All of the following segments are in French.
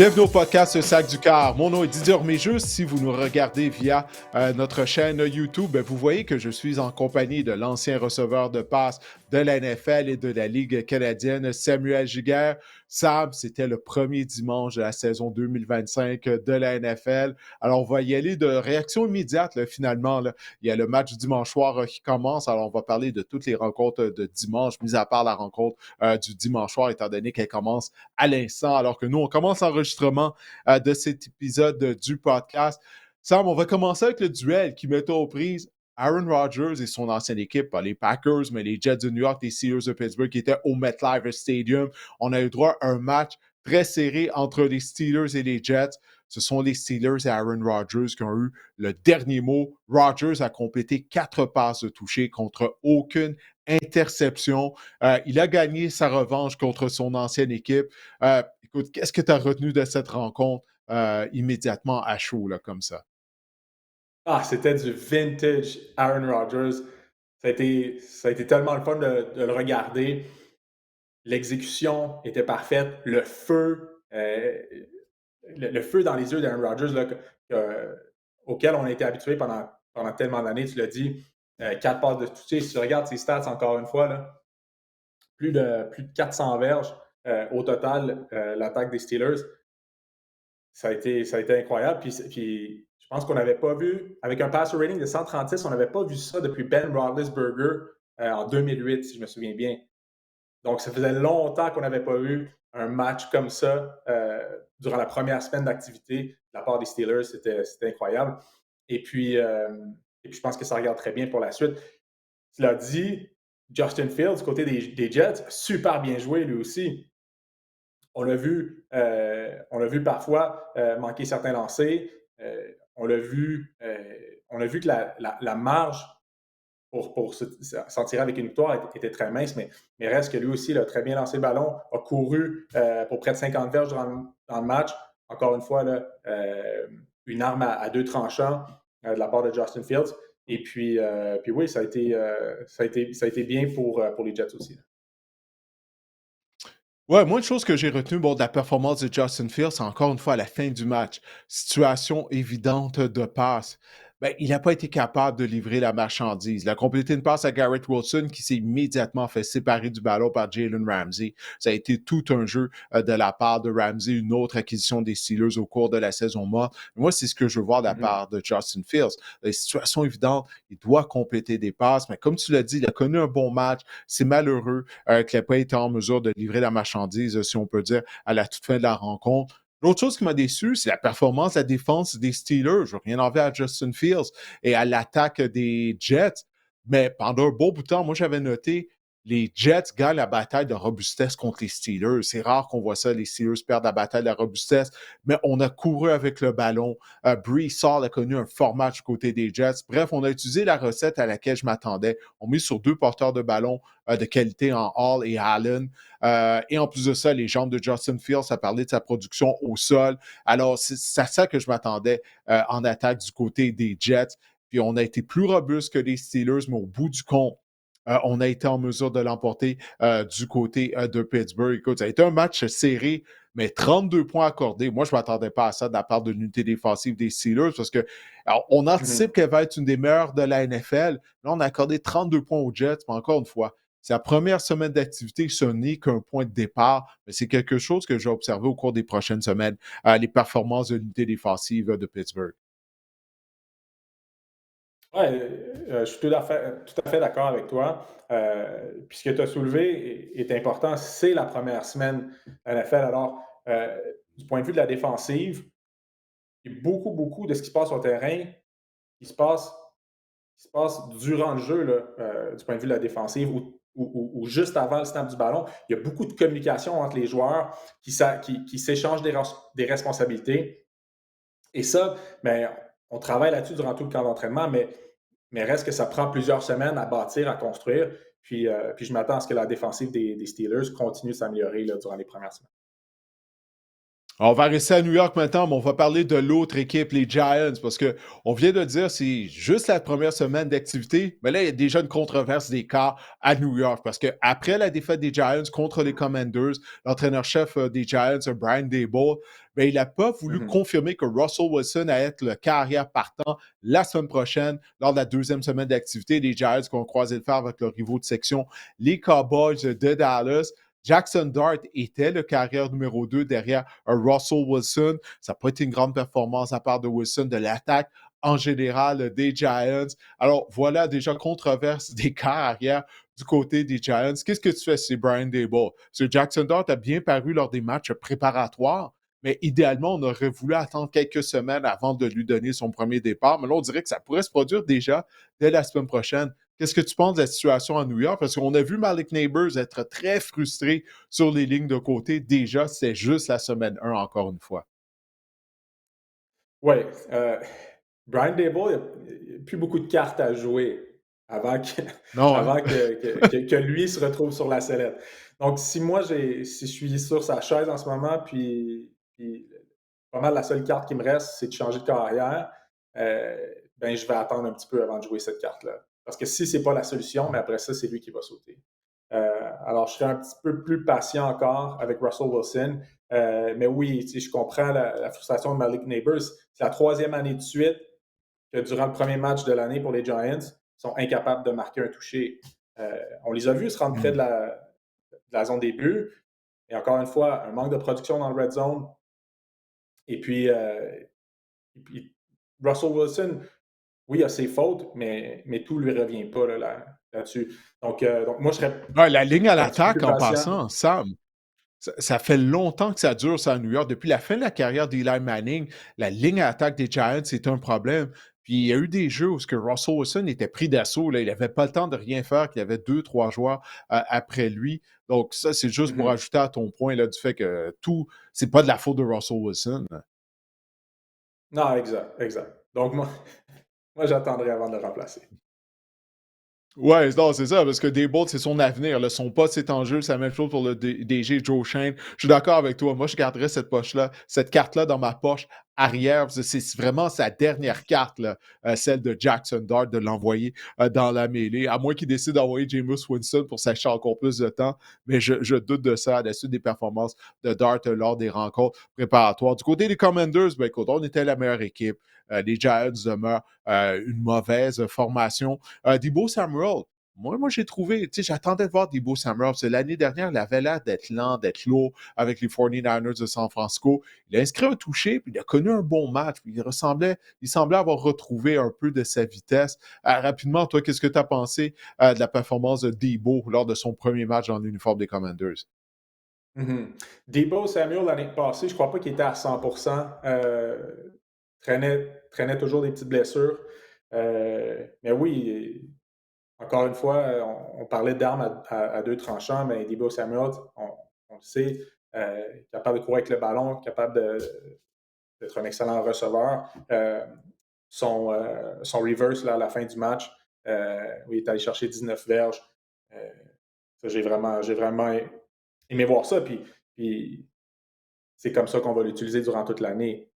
Bienvenue au podcast Sac du Car. Mon nom est Didier Orméjus. Si vous nous regardez via notre chaîne YouTube, vous voyez que je suis en compagnie de l'ancien receveur de passe de la NFL et de la Ligue canadienne, Samuel Giguère. Sam, c'était le premier dimanche de la saison 2025 de la NFL. Alors, on va y aller de réaction immédiate, là, finalement. Là. Il y a le match du dimanche soir qui commence. Alors, on va parler de toutes les rencontres de dimanche, mis à part la rencontre du dimanche soir, étant donné qu'elle commence à l'instant, alors que nous, on commence l'enregistrement de cet épisode du podcast. Sam, on va commencer avec le duel qui met aux prises Aaron Rodgers et son ancienne équipe, pas les Packers, mais les Jets de New York, les Steelers de Pittsburgh, qui étaient au MetLife Stadium. On a eu droit à un match très serré entre les Steelers et les Jets. Ce sont les Steelers et Aaron Rodgers qui ont eu le dernier mot. Rodgers a complété 4 passes de toucher contre aucune interception. Il a gagné sa revanche contre son ancienne équipe. Écoute, qu'est-ce que tu as retenu de cette rencontre immédiatement à chaud, là, comme ça? Ah, c'était du vintage Aaron Rodgers. Ça a été tellement le fun de le regarder. L'exécution était parfaite. Le feu dans les yeux d'Aaron Rodgers, là, auquel on a été habitué pendant tellement d'années, tu l'as dit. 4 passes de toucher. Si tu regardes ses stats, encore une fois, là, plus de 400 verges au total, l'attaque des Steelers. Ça a été incroyable. Puis je pense qu'on n'avait pas vu, avec un passer rating de 136, on n'avait pas vu ça depuis Ben Roethlisberger en 2008, si je me souviens bien. Donc, ça faisait longtemps qu'on n'avait pas eu un match comme ça durant la première semaine d'activité de la part des Steelers. C'était incroyable. Et puis, je pense que ça regarde très bien pour la suite. Tu l'as dit, Justin Fields, du côté des Jets, super bien joué lui aussi. On l'a vu parfois manquer certains lancers. On a vu que la marge pour s'en tirer avec une victoire était très mince, mais reste que lui aussi, il a très bien lancé le ballon, a couru pour près de 50 verges dans le match. Encore une fois, là, une arme à deux tranchants de la part de Justin Fields. Et puis oui, ça a été bien pour les Jets aussi. Ouais, moi, une chose que j'ai retenue de la performance de Justin Fields, c'est encore une fois à la fin du match. Situation évidente de passe. Ben, il n'a pas été capable de livrer la marchandise. Il a complété une passe à Garrett Wilson qui s'est immédiatement fait séparer du ballon par Jalen Ramsey. Ça a été tout un jeu de la part de Ramsey, une autre acquisition des Steelers au cours de la saison morte. Moi, c'est ce que je veux voir de la part de Justin Fields. Les situations évidentes, il doit compléter des passes, mais comme tu l'as dit, il a connu un bon match. C'est malheureux qu'il n'ait pas été en mesure de livrer la marchandise, si on peut dire, à la toute fin de la rencontre. L'autre chose qui m'a déçu, c'est la performance, la défense des Steelers. Je n'ai rien envie à Justin Fields et à l'attaque des Jets. Mais pendant un beau bout de temps, moi, j'avais noté les Jets gagnent la bataille de robustesse contre les Steelers. C'est rare qu'on voit ça, les Steelers perdent la bataille de la robustesse, mais on a couru avec le ballon. Brees Hall a connu un fort match du côté des Jets. Bref, on a utilisé la recette à laquelle je m'attendais. On met sur 2 porteurs de ballon de qualité en Hall et Allen. Et en plus de ça, les jambes de Justin Fields, ça parlait de sa production au sol. Alors, c'est à ça que je m'attendais en attaque du côté des Jets. Puis on a été plus robuste que les Steelers, mais au bout du compte, on a été en mesure de l'emporter du côté de Pittsburgh. Écoute, ça a été un match serré, mais 32 points accordés. Moi, je ne m'attendais pas à ça de la part de l'unité défensive des Steelers parce que on anticipe qu'elle va être une des meilleures de la NFL. Là, on a accordé 32 points aux Jets, mais encore une fois, c'est la première semaine d'activité, ce n'est qu'un point de départ, mais c'est quelque chose que j'ai observé au cours des prochaines semaines, les performances de l'unité défensive de Pittsburgh. Oui, je suis tout à fait d'accord avec toi. Puis ce que tu as soulevé est important. C'est la première semaine NFL. Alors, du point de vue de la défensive, il y a beaucoup, beaucoup de ce qui se passe au terrain qui se passe, qui se passe durant le jeu, là, du point de vue de la défensive ou juste avant le snap du ballon. Il y a beaucoup de communication entre les joueurs qui s'échangent des responsabilités. Et ça, ben, on travaille là-dessus durant tout le camp d'entraînement, mais reste que ça prend plusieurs semaines à bâtir, à construire. Puis je m'attends à ce que la défensive des Steelers continue de s'améliorer là, durant les premières semaines. On va rester à New York maintenant, mais on va parler de l'autre équipe, les Giants, parce qu'on vient de dire c'est juste la première semaine d'activité, mais là, il y a déjà une controverse des cas à New York, parce qu'après la défaite des Giants contre les Commanders, l'entraîneur-chef des Giants, Brian Daboll, ben, il n'a pas voulu Mhm. confirmer que Russell Wilson allait être le carrière partant la semaine prochaine, lors de la deuxième semaine d'activité. Les Giants qui ont croisé le fer avec leurs rivaux de section, les Cowboys de Dallas. Jackson Dart était le carrière numéro 2 derrière Russell Wilson. Ça n'a pas été une grande performance à part de Wilson, de l'attaque en général des Giants. Alors voilà déjà controverse des carrières du côté des Giants. Qu'est-ce que tu fais, c'est Brian Daboll? Parce que Jackson Dart a bien paru lors des matchs préparatoires, mais idéalement, on aurait voulu attendre quelques semaines avant de lui donner son premier départ. Mais là, on dirait que ça pourrait se produire déjà dès la semaine prochaine. Qu'est-ce que tu penses de la situation à New York? Parce qu'on a vu Malik Neighbors être très frustré sur les lignes de côté. Déjà, c'est juste la semaine 1, encore une fois. Oui, Brian Dable, il n'a plus beaucoup de cartes à jouer avant que, Non, hein? avant que lui se retrouve sur la sellette. Donc, si je suis sur sa chaise en ce moment, puis pas mal la seule carte qui me reste, c'est de changer de carrière, ben, je vais attendre un petit peu avant de jouer cette carte-là. Parce que si ce n'est pas la solution, mais après ça, c'est lui qui va sauter. Alors, je serai un petit peu plus patient encore avec Russell Wilson. Mais oui, je comprends la frustration de Malik Neighbors. C'est la troisième année de suite que durant le premier match de l'année pour les Giants, ils sont incapables de marquer un touché. On les a vus se rendre près Mm. de la zone des buts. Et encore une fois, un manque de production dans le red zone. Et puis Russell Wilson, oui, il a ses fautes, mais tout ne lui revient pas là-dessus. Donc, moi, Ouais, la ligne à je serais un petit peu l'attaque, plus en patient. passant, Sam, ça fait longtemps que ça dure, ça, à New York. Depuis la fin de la carrière d'Eli Manning, la ligne à attaque des Giants, c'est un problème. Puis il y a eu des jeux où ce que Russell Wilson était pris d'assaut. Là. Il n'avait pas le temps de rien faire, qu'il y avait deux, trois joueurs après lui. Donc, ça, c'est juste pour Mhm. ajouter à ton point là, du fait que tout, c'est pas de la faute de Russell Wilson. Non, exact, exact. Donc, moi j'attendrai avant de le remplacer. Ouais, non, c'est ça, parce que Daybold, c'est son avenir. Là. Son poste est en jeu, c'est la même chose pour le DG Joe Shane. Je suis d'accord avec toi. Moi, je garderais cette poche-là, cette carte-là dans ma poche arrière. C'est vraiment sa dernière carte, là, celle de Jackson Dart, de l'envoyer dans la mêlée. À moins qu'il décide d'envoyer Jameis Winston pour s'acheter encore plus de temps. Mais je doute de ça à la suite des performances de Dart lors des rencontres préparatoires. Du côté des Commanders, ben écoute, on était la meilleure équipe. Les Giants demeurent une mauvaise formation. Debo Samuel, moi j'ai trouvé, tu sais, j'attendais de voir Debo Samuel. Parce que l'année dernière, il avait l'air d'être lent, d'être lourd avec les 49ers de San Francisco. Il a inscrit un touché, puis il a connu un bon match. Puis il semblait avoir retrouvé un peu de sa vitesse. Rapidement, toi, qu'est-ce que tu as pensé de la performance de Debo lors de son premier match dans l'uniforme des Commanders? Mhm. Debo Samuel, l'année passée, je ne crois pas qu'il était à 100%. Traînait toujours des petites blessures. Mais oui, encore une fois, on parlait d'armes à deux tranchants, mais Debo Samuel, on le sait, capable de courir avec le ballon, capable d'être un excellent receveur. Son reverse là, à la fin du match, où il est allé chercher 19 verges. Euh, j'ai vraiment aimé voir ça. Puis c'est comme ça qu'on va l'utiliser durant toute l'année.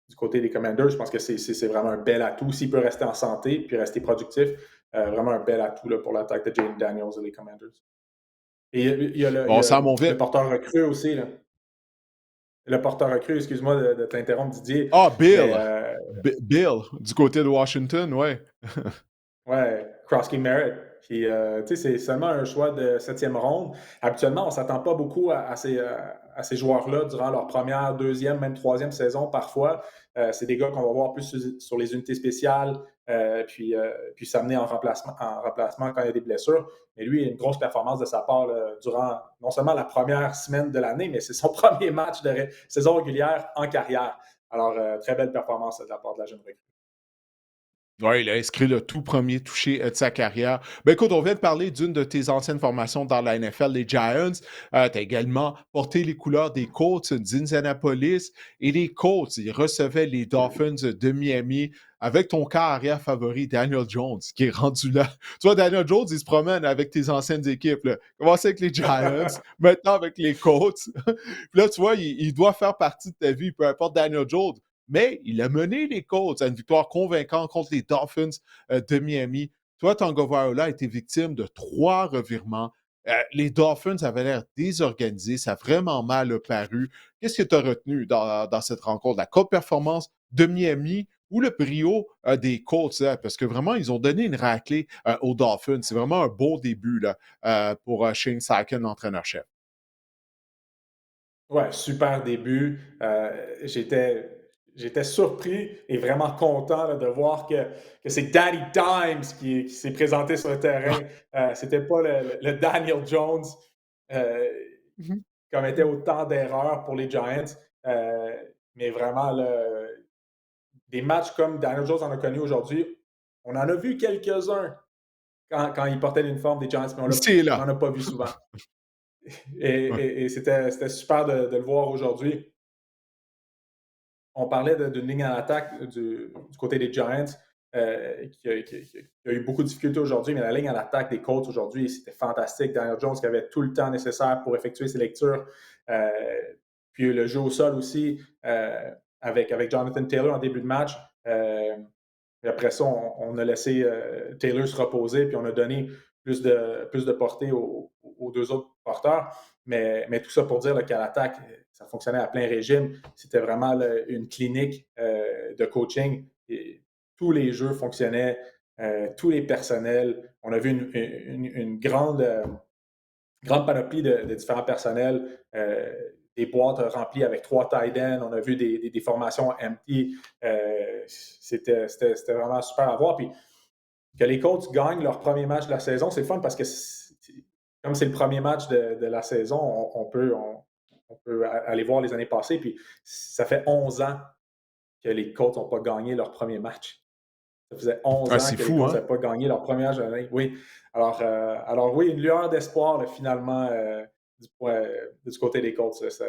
Du côté des Commanders, je pense que c'est vraiment un bel atout. S'il peut rester en santé puis rester productif, vraiment un bel atout là, pour l'attaque de Jane Daniels et les Commanders. Et il y Bon, a ça mon le vite. porteur recru aussi. Là. Le porteur recru, excuse-moi de t'interrompre, Didier, Ah, mais Bill! Bill, du côté de Washington, ouais. ouais, Krosky Merritt. Puis, tu sais, c'est seulement un choix de septième ronde. Habituellement, on ne s'attend pas beaucoup à ces joueurs-là durant leur première, deuxième, même troisième saison parfois. C'est des gars qu'on va voir plus sur les unités spéciales, puis s'amener en remplacement quand il y a des blessures. Mais lui, il y a une grosse performance de sa part là, durant non seulement la première semaine de l'année, mais c'est son premier match de saison régulière en carrière. Alors, très belle performance de la part de la jeune recrue. Oui, il a inscrit le tout premier touché de sa carrière. Ben écoute, on vient de parler d'une de tes anciennes formations dans la NFL, les Giants. Tu as également porté les couleurs des Colts d'Indianapolis et les Colts, ils recevaient les Dolphins de Miami avec ton carrière favori, Daniel Jones, qui est rendu là. Tu vois, Daniel Jones, il se promène avec tes anciennes équipes. Là. Commencé avec les Giants, maintenant avec les Colts. Puis là, tu vois, il doit faire partie de ta vie, peu importe Daniel Jones. Mais il a mené les Colts à une victoire convaincante contre les Dolphins de Miami. Toi, Tagovailoa a été victime de 3 revirements. Les Dolphins avaient l'air désorganisés, ça a vraiment mal paru. Qu'est-ce que tu as retenu dans cette rencontre? La courte performance de Miami ou le brio des Colts? Là? Parce que vraiment, ils ont donné une raclée aux Dolphins. C'est vraiment un beau début là, pour Shane Steichen, l'entraîneur-chef. Ouais, super début. J'étais surpris et vraiment content là, de voir que c'est Danny Dimes qui s'est présenté sur le terrain. C'était pas le Daniel Jones euh, qui commettait autant d'erreurs pour les Giants. Euh, mais vraiment, là, des matchs comme Daniel Jones en a connu aujourd'hui, on en a vu quelques-uns quand il portait l'uniforme des Giants, mais Ici et on là. n'en a pas vu souvent. Et, Ouais. et c'était super de le voir aujourd'hui. On parlait d'une ligne en attaque du côté des Giants qui a eu beaucoup de difficultés aujourd'hui, mais la ligne en attaque des Colts aujourd'hui, c'était fantastique. Daniel Jones qui avait tout le temps nécessaire pour effectuer ses lectures. Euh, Puis le jeu au sol aussi, avec Jonathan Taylor en début de match. Et après ça, on a laissé Taylor se reposer, puis on a donné plus de portée aux deux autres porteurs. Mais tout ça pour dire qu'à l'attaque, ça fonctionnait à plein régime. C'était vraiment là, une clinique de coaching. Et tous les jeux fonctionnaient, tous les personnels. On a vu une grande panoplie de différents personnels. Des boîtes remplies avec 3 tight ends. On a vu des formations empty. C'était vraiment super à voir. Puis que les Colts gagnent leur premier match de la saison, c'est le fun parce que comme c'est le premier match de la saison, on peut aller voir les années passées. Puis ça fait 11 ans que les Colts n'ont pas gagné leur premier match. Ça faisait 11 Ah, ans c'est que les fou, Colts hein? n'avaient pas gagné leur premier match de l'année. Oui. Alors oui, une lueur d'espoir là, finalement du côté des Colts. Ça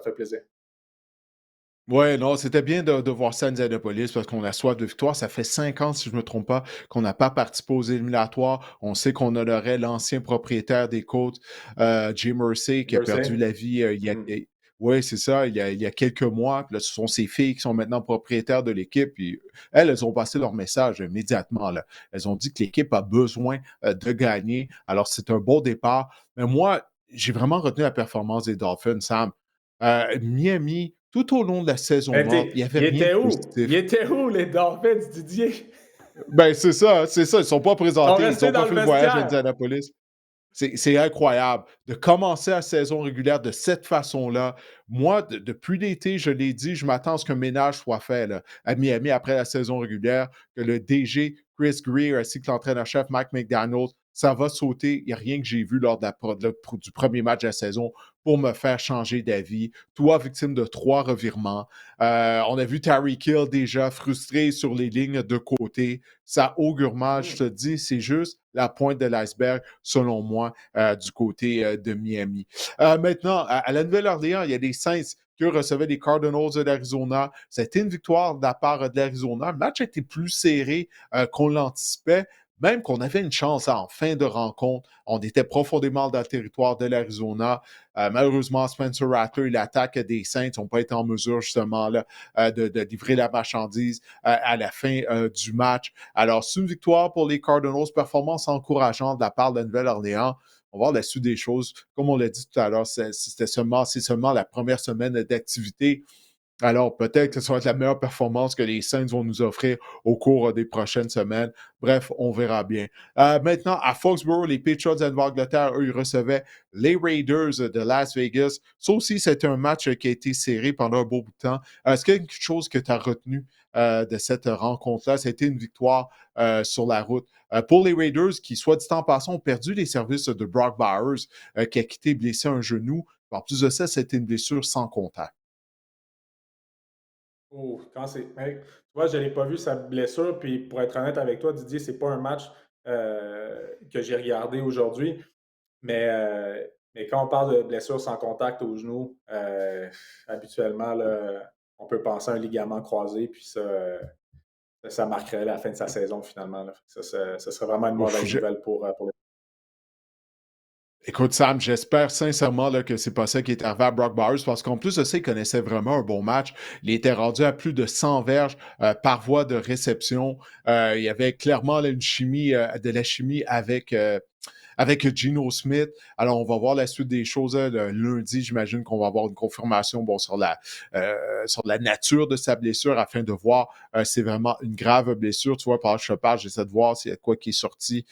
fait plaisir. Ouais, non, c'était bien de voir ça à Indianapolis parce qu'on a soif de victoire. Ça fait 5 ans, si je ne me trompe pas, qu'on n'a pas participé aux éliminatoires. On sait qu'on honorait l'ancien propriétaire des Côtes, Jay Mercer, qui a perdu Mercy. la vie Mm. oui, c'est ça, il y a quelques mois. Puis là, ce sont ses filles qui sont maintenant propriétaires de l'équipe. Puis elles ont passé leur message immédiatement. Là. Elles ont dit que l'équipe a besoin de gagner. Alors, c'est un beau départ. Mais moi, j'ai vraiment retenu la performance des Dolphins, Sam. Miami, tout au long de la saison Mais morte, il n'y avait il rien de était où? Il positif. était où, les Dolphins, Didier? Ben, c'est ça, c'est ça. Ils ne sont pas Ils sont présentés. Ils restés n'ont pas dans le fait le voyage à vestiaire. Indianapolis. C'est incroyable de commencer la saison régulière de cette façon-là. Moi, depuis l'été, je l'ai dit, je m'attends à ce qu'un ménage soit fait là, à Miami après la saison régulière, que le DG Chris Greer ainsi que l'entraîneur-chef Mike McDaniels, ça va sauter. Il n'y a rien que j'ai vu lors du premier match de la saison pour me faire changer d'avis. Toi, victime de 3 revirements. On a vu Tyreek Hill déjà frustré sur les lignes de côté. Ça augure mal, je te Mm. dis, c'est juste la pointe de l'iceberg, selon moi, du côté de Miami. Maintenant, à la Nouvelle-Orléans, il y a des Saints qui recevaient les Cardinals de l'Arizona. C'était une victoire de la part de l'Arizona. Le match a été plus serré qu'on l'anticipait. Même qu'on avait une chance en fin de rencontre. On était profondément dans le territoire de l'Arizona. Malheureusement, Spencer Rattler et l'attaque des Saints n'ont pas été en mesure justement là, de livrer la marchandise à la fin du match. Alors, c'est une victoire pour les Cardinals, performance encourageante de la part de la Nouvelle-Orléans. On va voir la suite des choses. Comme on l'a dit tout à l'heure, c'est seulement la première semaine d'activité. Alors, peut-être que ça va être la meilleure performance que les Saints vont nous offrir au cours des prochaines semaines. Bref, on verra bien. Maintenant, à Foxborough, les Patriots d'Angleterre, eux, ils recevaient les Raiders de Las Vegas. Ça aussi, c'était un match qui a été serré pendant un beau bout de temps. Est-ce qu'il y a quelque chose que tu as retenu de cette rencontre-là? Ça a été une victoire sur la route. Pour les Raiders, qui, soit dit en passant, ont perdu les services de Brock Bowers, qui a quitté blessé un genou. En plus de ça, c'était une blessure sans contact. Oh, quand c'est. Mais, tu vois, je n'ai pas vu sa blessure, puis pour être honnête avec toi, Didier, c'est pas un match que j'ai regardé aujourd'hui. Mais quand on parle de blessure sans contact au genou, habituellement, là, on peut penser à un ligament croisé, puis ça marquerait la fin de sa saison finalement. Là. Ça serait vraiment une Ouf, mauvaise nouvelle pour les. écoute, Sam, j'espère sincèrement là, que c'est pas ça qui est arrivé à Brock Bowers parce qu'en plus de ça, il connaissait vraiment un bon match. Il était rendu à plus de 100 verges par voie de réception. Il y avait clairement là, de la chimie avec avec Geno Smith. Alors, on va voir la suite des choses le lundi. J'imagine qu'on va avoir une confirmation sur la nature de sa blessure afin de voir si c'est vraiment une grave blessure. Tu vois, par je te parle, j'essaie de voir s'il y a quoi qui est sorti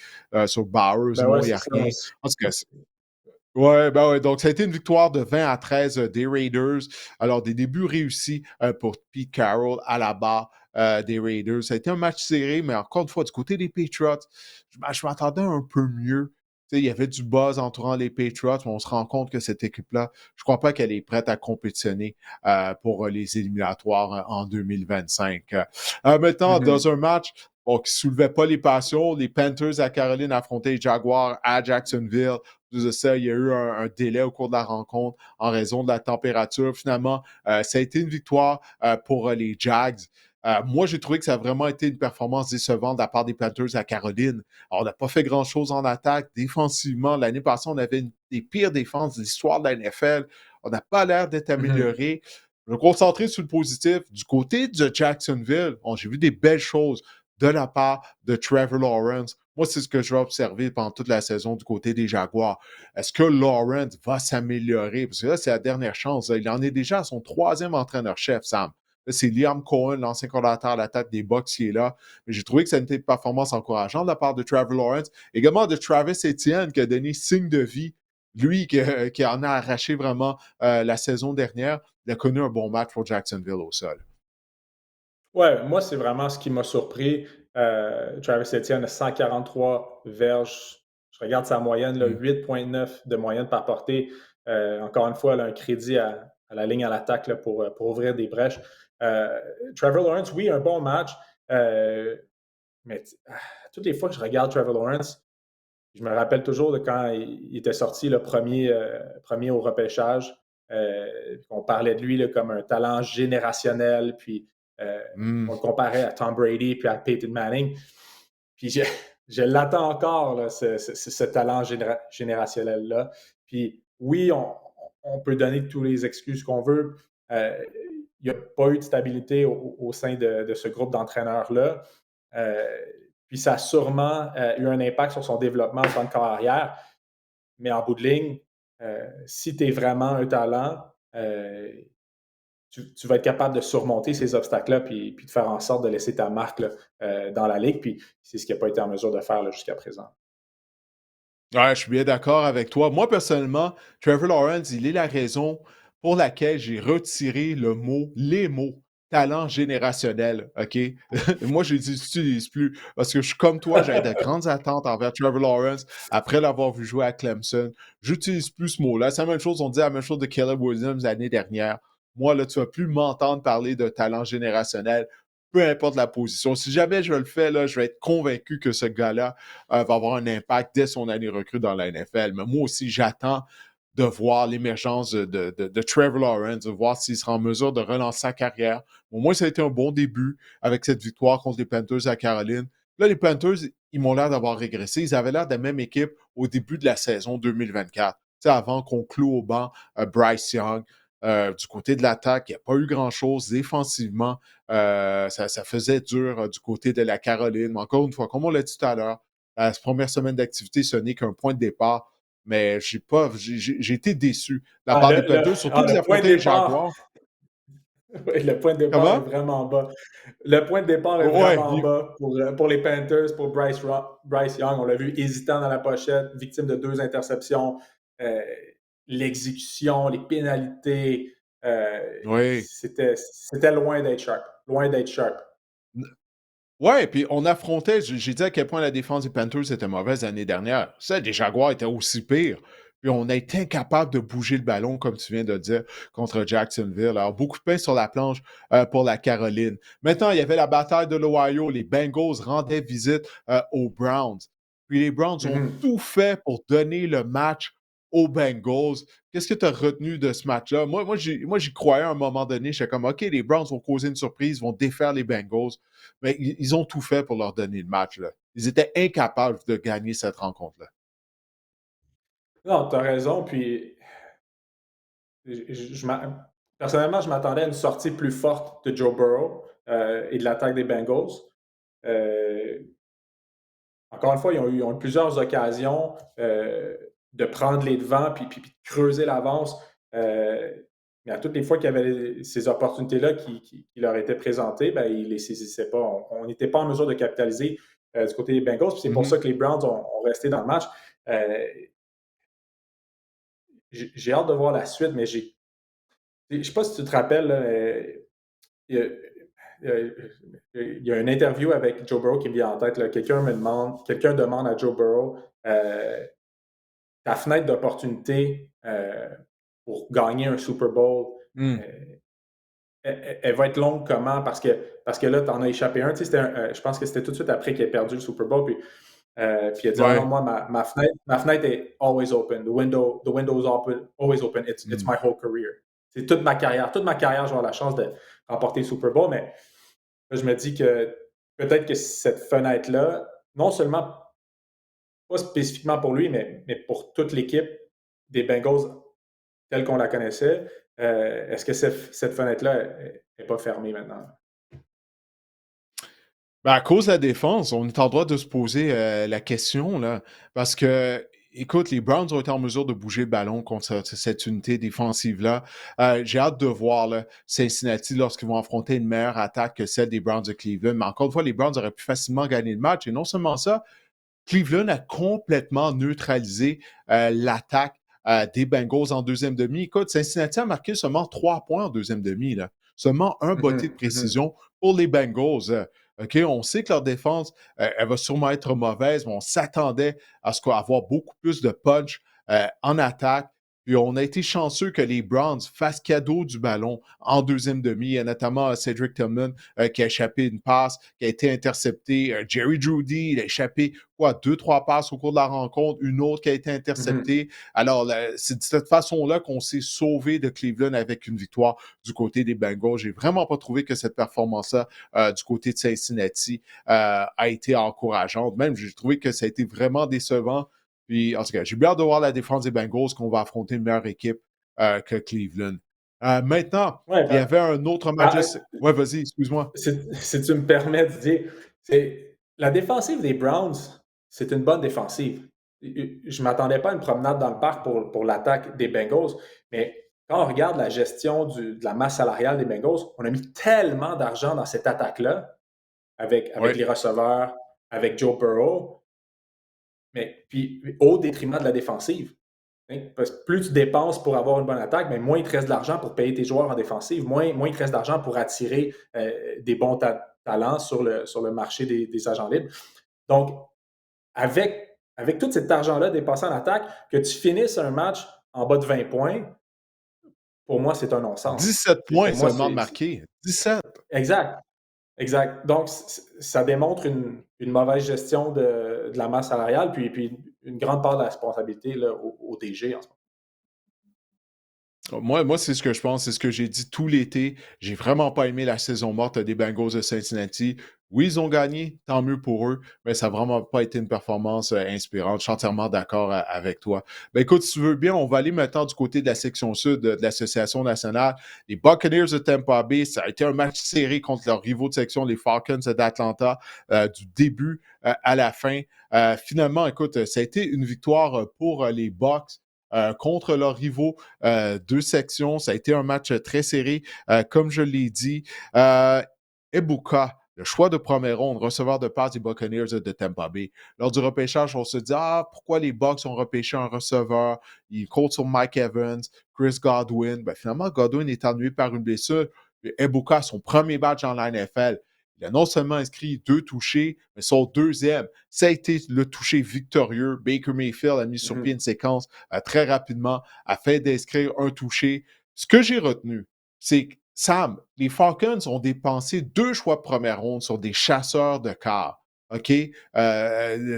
sur Bowers. Ben ouais, Non, il n'y c'est a ça. rien. En tout cas, ouais, ben ouais, donc ça a été une victoire de 20-13 des Raiders. Alors, des débuts réussis pour Pete Carroll à la barre des Raiders. Ça a été un match serré, mais encore une fois, du côté des Patriots, je m'attendais un peu mieux. Tu sais, il y avait du buzz entourant les Patriots, mais on se rend compte que cette équipe-là, je ne crois pas qu'elle est prête à compétitionner pour les éliminatoires en 2025. Maintenant, dans Mhm. un match bon, qui ne soulevait pas les passions, les Panthers à Caroline affrontaient les Jaguars à Jacksonville. Plus de ça, il y a eu un délai au cours de la rencontre en raison de la température. Finalement, ça a été une victoire pour les Jags. Moi, j'ai trouvé que ça a vraiment été une performance décevante de la part des Panthers à Caroline. Alors, on n'a pas fait grand-chose en attaque. Défensivement, l'année passée, on avait une des pires défenses de l'histoire de la NFL. On n'a pas l'air d'être Mhm. amélioré. Je vais me concentrer sur le positif. Du côté de Jacksonville, bon, j'ai vu des belles choses de la part de Trevor Lawrence. Moi, c'est ce que je vais observer pendant toute la saison du côté des Jaguars. Est-ce que Lawrence va s'améliorer? Parce que là, c'est la dernière chance. Il en est déjà à son troisième entraîneur-chef, Sam. Là, c'est Liam Cohen, l'ancien coordinateur à la tête des Bucks, qui est là. Mais j'ai trouvé que ça a été une performance encourageante de la part de Trevor Lawrence. Également de Travis Etienne, qui a donné signe de vie. Lui, qui en a arraché vraiment la saison dernière, il a connu un bon match pour Jacksonville au sol. Ouais, moi, c'est vraiment ce qui m'a surpris. Travis Etienne a 143 verges. Je regarde sa moyenne, là, Mm. 8,9 de moyenne par portée. Encore une fois, là, un crédit à la ligne à l'attaque là, pour ouvrir des brèches. Euh, Trevor Lawrence, oui, un bon match. Mais toutes les fois que je regarde Trevor Lawrence, je me rappelle toujours de quand il était sorti le premier au repêchage. On parlait de lui là, comme un talent générationnel, puis euh, Mm. on le comparait à Tom Brady puis à Peyton Manning. Puis je l'attends encore, là, ce talent générationnel-là. Puis oui, on peut donner toutes les excuses qu'on veut. Euh, il n'y a pas eu de stabilité au sein de ce groupe d'entraîneurs-là. Euh, puis ça a sûrement eu un impact sur son développement en tant que carrière. Mais en bout de ligne, si tu es vraiment un talent, tu vas être capable de surmonter ces obstacles-là puis de faire en sorte de laisser ta marque là, dans la ligue. Puis c'est ce qu'il n'a pas été en mesure de faire là, jusqu'à présent. Ouais, je suis bien d'accord avec toi. Moi, personnellement, Trevor Lawrence, il est la raison pour laquelle j'ai retiré les mots talent générationnel, OK? Moi, je les utilise plus parce que je suis comme toi, j'avais de grandes attentes envers Trevor Lawrence après l'avoir vu jouer à Clemson. J'utilise plus ce mot-là. C'est la même chose, on dit la même chose de Caleb Williams l'année dernière. Moi, là, tu vas plus m'entendre parler de talent générationnel, peu importe la position. Si jamais je le fais, là, je vais être convaincu que ce gars-là va avoir un impact dès son année recrue dans la NFL. Mais moi aussi, j'attends de voir l'émergence de Trevor Lawrence, de voir s'il sera en mesure de relancer sa carrière. Au moins, ça a été un bon début avec cette victoire contre les Panthers à Caroline. Là, les Panthers, ils m'ont l'air d'avoir régressé. Ils avaient l'air de la même équipe au début de la saison 2024. Tu sais, avant qu'on cloue au banc Bryce Young. Du côté de l'attaque, il n'y a pas eu grand-chose. Défensivement, ça faisait dur du côté de la Caroline. Mais encore une fois, comme on l'a dit tout à l'heure, la première semaine d'activité, ce n'est qu'un point de départ. Mais j'ai été déçu de la Ah, part des Panthers, surtout qu'ils le point de affrontaient les départ, Jaguars. oui, le point de départ est Comment? vraiment bas. Le point de départ est Ouais, vraiment bas pour les Panthers, pour Bryce Young. On l'a vu hésitant dans la pochette, victime de 2 interceptions. Euh, L'exécution, les pénalités, oui. c'était loin d'être sharp. Loin d'être sharp. Ouais, puis on affrontait, j'ai dit à quel point la défense des Panthers était mauvaise l'année dernière. Ça, les Jaguars étaient aussi pires. Puis on a été incapable de bouger le ballon, comme tu viens de dire, contre Jacksonville. Alors, beaucoup de pain sur la planche pour la Caroline. Maintenant, il y avait la bataille de l'Ohio. Les Bengals rendaient visite aux Browns. Puis les Browns ont Mhm. tout fait pour donner le match aux Bengals. Qu'est-ce que tu as retenu de ce match-là? Moi, j'y croyais à un moment donné. J'étais comme, OK, les Browns vont causer une surprise, vont défaire les Bengals. Mais ils ont tout fait pour leur donner le match. Là. Ils étaient incapables de gagner cette rencontre-là. Non, tu as raison. Puis, je, je- je personnellement, je m'attendais à une sortie plus forte de Joe Burrow et de l'attaque des Bengals. Euh, encore une fois, ils ont eu plusieurs occasions de prendre les devants puis de creuser l'avance. Mais à toutes les fois qu'il y avait ces opportunités-là qui leur étaient présentées, ben, ils ne les saisissaient pas. On n'était pas en mesure de capitaliser du côté des Bengals. Puis c'est pour Mhm. ça que les Browns ont resté dans le match. Euh, j'ai hâte de voir la suite, mais je ne sais pas si tu te rappelles, là, il y a, il y a une interview avec Joe Burrow qui me vient en tête. Là. Quelqu'un demande à Joe Burrow ta fenêtre d'opportunité pour gagner un Super Bowl. Mm. euh, elle va être longue comment? Parce que là, tu en as échappé un. Tu sais, je pense que c'était tout de suite après qu'il ait perdu le Super Bowl. Puis il a dit, ah non, Ouais. moi, ma fenêtre est always open. The window is open, always open. It's Mm. my whole career. C'est toute ma carrière. Toute ma carrière, je vais avoir la chance de remporter le Super Bowl. Mais là, je me dis que peut-être que cette fenêtre-là, non seulement pas spécifiquement pour lui, mais pour toute l'équipe des Bengals telle qu'on la connaissait, est-ce que cette fenêtre-là n'est pas fermée maintenant? Ben, à cause de la défense, on est en droit de se poser la question, là, parce que, écoute, les Browns ont été en mesure de bouger le ballon contre cette unité défensive-là. J'ai hâte de voir là, Cincinnati lorsqu'ils vont affronter une meilleure attaque que celle des Browns de Cleveland. Mais encore une fois, les Browns auraient pu facilement gagner le match. Et non seulement ça, Cleveland a complètement neutralisé l'attaque des Bengals en deuxième demi. Écoute, Cincinnati a marqué seulement 3 points en deuxième demi. Là. Seulement un botté de Mhm, mhm, précision pour les Bengals. OK, on sait que leur défense, elle va sûrement être mauvaise, mais on s'attendait à ce qu'on avoir beaucoup plus de punch en attaque. Puis on a été chanceux que les Browns fassent cadeau du ballon en deuxième demi. Il y a notamment Cedric Tillman qui a échappé une passe, qui a été intercepté. Jerry Jeudy, il a échappé quoi, 2, 3 passes au cours de la rencontre, une autre qui a été mhm. interceptée. Alors, c'est de cette façon-là qu'on s'est sauvé de Cleveland avec une victoire du côté des Bengals. J'ai vraiment pas trouvé que cette performance-là du côté de Cincinnati a été encourageante. Même, j'ai trouvé que ça a été vraiment décevant. Puis, en tout cas, j'ai bien hâte de voir la défense des Bengals qu'on va affronter une meilleure équipe que Cleveland. Maintenant, Ouais, il y avait un autre match. ben, Ouais, vas-y, excuse-moi. si tu me permets de dire, la défensive des Browns, c'est une bonne défensive. Je ne m'attendais pas à une promenade dans le parc pour l'attaque des Bengals, mais quand on regarde la gestion de la masse salariale des Bengals, on a mis tellement d'argent dans cette attaque-là, avec Ouais. les receveurs, avec Joe Burrow, mais puis au détriment de la défensive. Hein. Parce que plus tu dépenses pour avoir une bonne attaque, mais moins il te reste de l'argent pour payer tes joueurs en défensive, moins il te reste d'argent pour attirer des bons talents sur le marché des agents libres. Donc, avec tout cet argent-là dépensé en attaque, que tu finisses un match en bas de 20 points, pour moi, c'est un non-sens. 17 points Pour moi, seulement de c'est marqué. 17. exact. Exact. Donc, ça démontre une mauvaise gestion de la masse salariale, puis une grande part de la responsabilité là, au DG en ce moment. Moi, c'est ce que je pense, c'est ce que j'ai dit tout l'été. J'ai vraiment pas aimé la saison morte des Bengals de Cincinnati. Oui, ils ont gagné, tant mieux pour eux, mais ça n'a vraiment pas été une performance inspirante. Je suis entièrement d'accord avec toi. Ben écoute, si tu veux bien, on va aller maintenant du côté de la section sud de l'Association nationale. Les Buccaneers de Tampa Bay, ça a été un match serré contre leurs rivaux de section, les Falcons d'Atlanta, du début à la fin. Finalement, écoute, ça a été une victoire pour les Bucks. Contre leurs rivaux, deux sections. Ça a été un match très serré, comme je l'ai dit. Ebuka, le choix de première ronde, receveur de passe des Buccaneers de Tampa Bay. Lors du repêchage, on se dit pourquoi les Bucks ont repêché un receveur? Ils comptent sur Mike Evans, Chris Godwin. Ben, finalement, Godwin est ennuyé par une blessure. Ebuka, son premier match dans la NFL, il a non seulement inscrit 2 touchés, mais son deuxième, ça a été le touché victorieux. Baker Mayfield a mis sur pied Mhm. une séquence très rapidement afin d'inscrire un touché. Ce que j'ai retenu, c'est que Sam, les Falcons ont dépensé 2 choix de première ronde sur des chasseurs de quart, OK?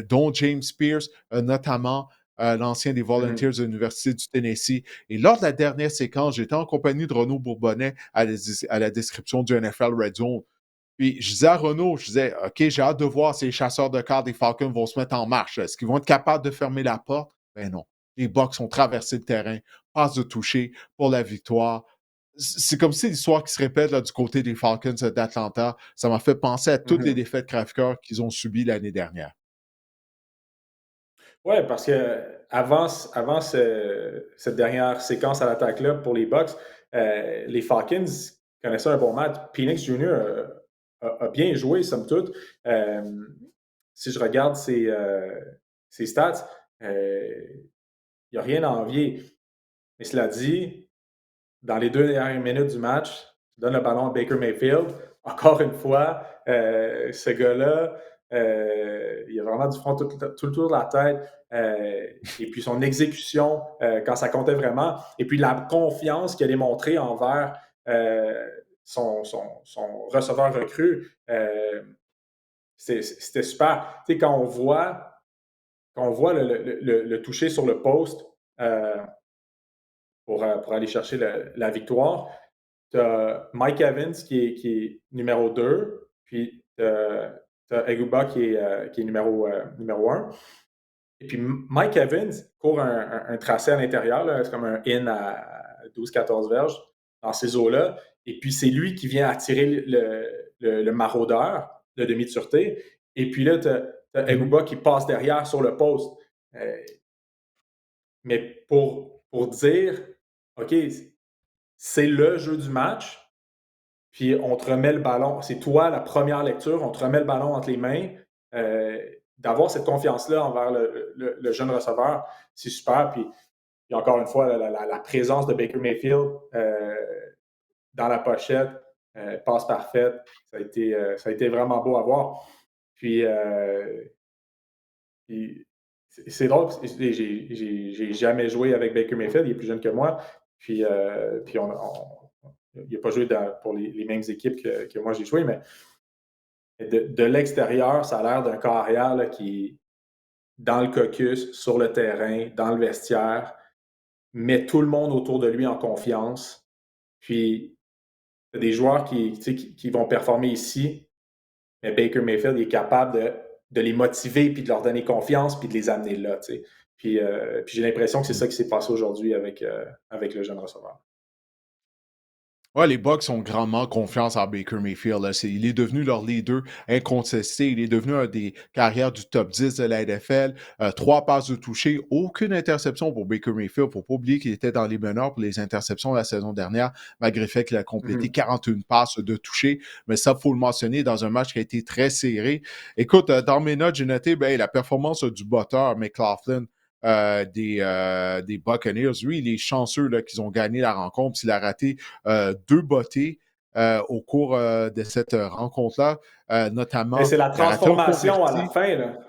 Dont James Pierce, notamment l'ancien des Volunteers Mhm. de l'Université du Tennessee. Et lors de la dernière séquence, j'étais en compagnie de Renaud Bourbonnais à la description du NFL Red Zone. Puis je disais à Renaud, je disais, OK, j'ai hâte de voir si les chasseurs de cartes des Falcons vont se mettre en marche. Est-ce qu'ils vont être capables de fermer la porte? Ben non. Les Bucks ont traversé le terrain, passe de toucher pour la victoire. C'est comme si l'histoire qui se répète là, du côté des Falcons d'Atlanta, ça m'a fait penser à toutes les Mhm. défaites crève-cœur qu'ils ont subies l'année dernière. Ouais, parce qu'avant cette dernière séquence à l'attaque-là pour les Bucks, les Falcons connaissaient un bon match. Penix Jr. A bien joué, somme toute. Si je regarde ses stats, il n'y a rien à envier. Mais cela dit, dans les 2 dernières minutes du match, tu donnes le ballon à Baker Mayfield. Encore une fois, ce gars-là, il a vraiment du front tout le tour de la tête. Et puis son exécution, quand ça comptait vraiment. Et puis la confiance qu'il a démontrée envers son receveur recru. C'était super. Tu sais, quand on voit le toucher sur le poste, euh, pour aller chercher la victoire. Tu as Mike Evans qui est numéro 2, puis tu as Eguba qui est numéro 1. Et puis Mike Evans court un tracé à l'intérieur, c'est comme un in à 12-14 verges dans ces eaux-là. Et puis c'est lui qui vient attirer le maraudeur, le demi de sûreté. Et puis là, tu as Mhm. Eguba qui passe derrière sur le poste. Euh, mais pour dire, OK, c'est le jeu du match, puis on te remet le ballon. C'est toi la première lecture, on te remet le ballon entre les mains. Euh, D'avoir cette confiance-là envers le jeune receveur, c'est super. Puis encore une fois, la présence de Baker Mayfield dans la pochette, passe parfaite, ça a été vraiment beau à voir. Puis, puis c'est drôle, parce que j'ai jamais joué avec Baker Mayfield, il est plus jeune que moi. Puis il n'a pas joué pour les mêmes équipes que moi j'ai joué, mais de l'extérieur, ça a l'air d'un carrière là, qui est dans le caucus, sur le terrain, dans le vestiaire, met tout le monde autour de lui en confiance. Puis, il y a des joueurs qui vont performer ici, mais Baker Mayfield est capable de les motiver, puis de leur donner confiance, puis de les amener là. Tu sais. Puis j'ai l'impression que c'est ça qui s'est passé aujourd'hui avec le jeune receveur. Ouais, les Bucks ont grandement confiance en Baker Mayfield. Là. Il est devenu leur leader incontesté. Il est devenu un des carrières du top 10 de la NFL. 3 passes de toucher, aucune interception pour Baker Mayfield. Faut pas oublier qu'il était dans les meneurs pour les interceptions la saison dernière, malgré le fait qu'il a complété Mhm. 41 passes de toucher. Mais ça, faut le mentionner dans un match qui a été très serré. Écoute, dans mes notes, j'ai noté la performance du botteur McLaughlin des Buccaneers. Lui, il est chanceux là, qu'ils ont gagné la rencontre. Il a raté 2 bottées au cours de cette rencontre-là, Mais notamment, c'est la il a raté un transformation à la converti. fin, là.